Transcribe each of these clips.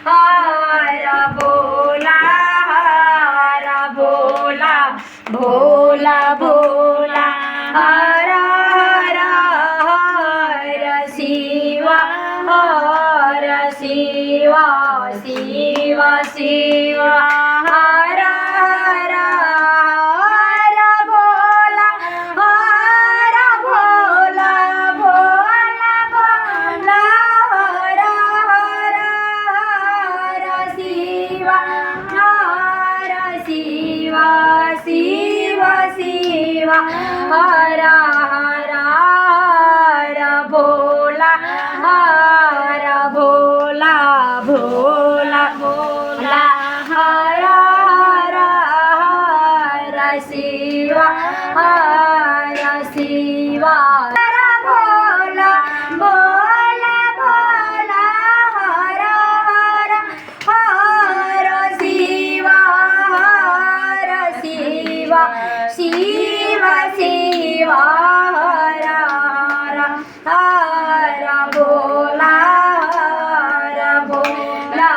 हर भोला भोला भोला हर हर हर शिव शिव शिव शिव हर हर हर भोला भोला भोला भोला हर हर हर शिव शिव शिव शिव हर हर हर भोला भोला भोला भोला हर हर हर शिव शिव हर भोला भोला भोला हर हर हर शिव शिव शिव शिव हर हर हर भोला भोला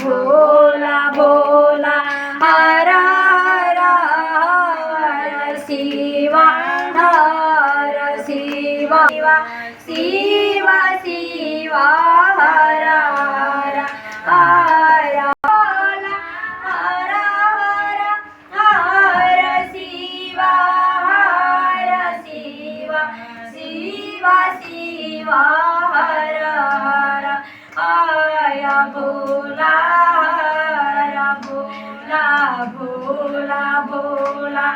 भोला भोला हर हर हर शिव शिव शिव शिव हर हर हर भोला हर हर हर शिव शिव शिव शिव हर हर हर भोला भोला भोला भोला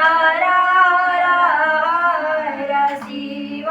हर हर हर शिव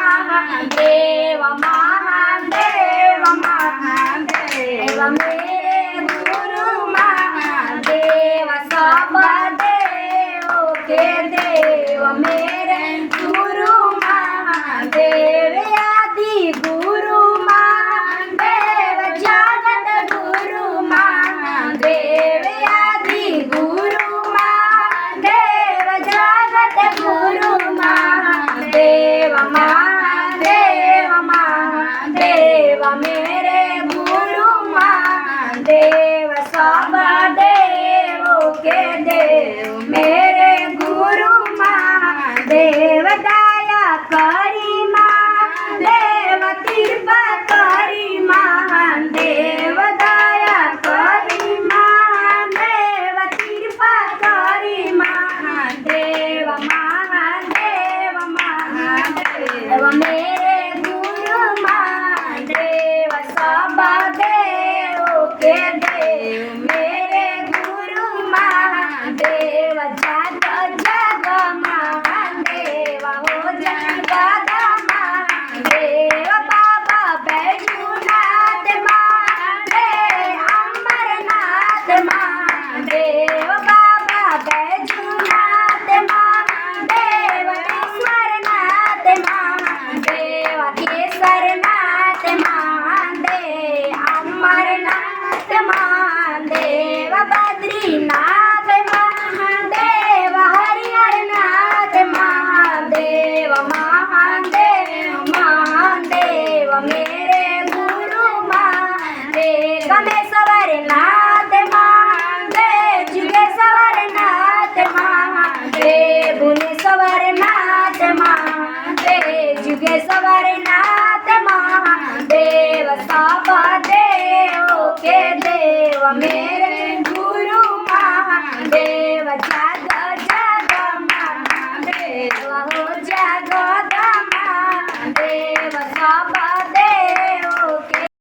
महादेव महादेव महादेव मेरे गुरु महादेव सब देव के देव मेरे गुरु महादेव आदि गुरु महादेव जगत गुरु महादेव आदि गुरु महादेव जगत गुरु महादेव महादेव महादेव मेरे गुरु महादेव सब देव के देव मेरे गुरु महादेव दया करी महादेव कृपा करी महादेव दया करी महादेव कृपा करी महादेव महादेव महादेव मेरे गुरु महादेव सब देव के देव मेरे गुरु महादेव जग जग महादेव हो जगद महादेव बाबा बैजूनाथ महादेव अमरनाथ महादेव बाबा बैजूनाथ महादेव ईश्वरनाथ महादेव केसरनाथ महादेव अमरनाथ महादेव बद्रीनाथ महादेव हरिहरनाथ महादेव महादेव महादेव मेरे गुरु महादेव गमेश्वरनाथ महादेव जुगेश्वरनाथ महादेव भुवनेश्वरनाथ महादेव जुगेश्वरनाथ महादेव सब देव के देव मेरे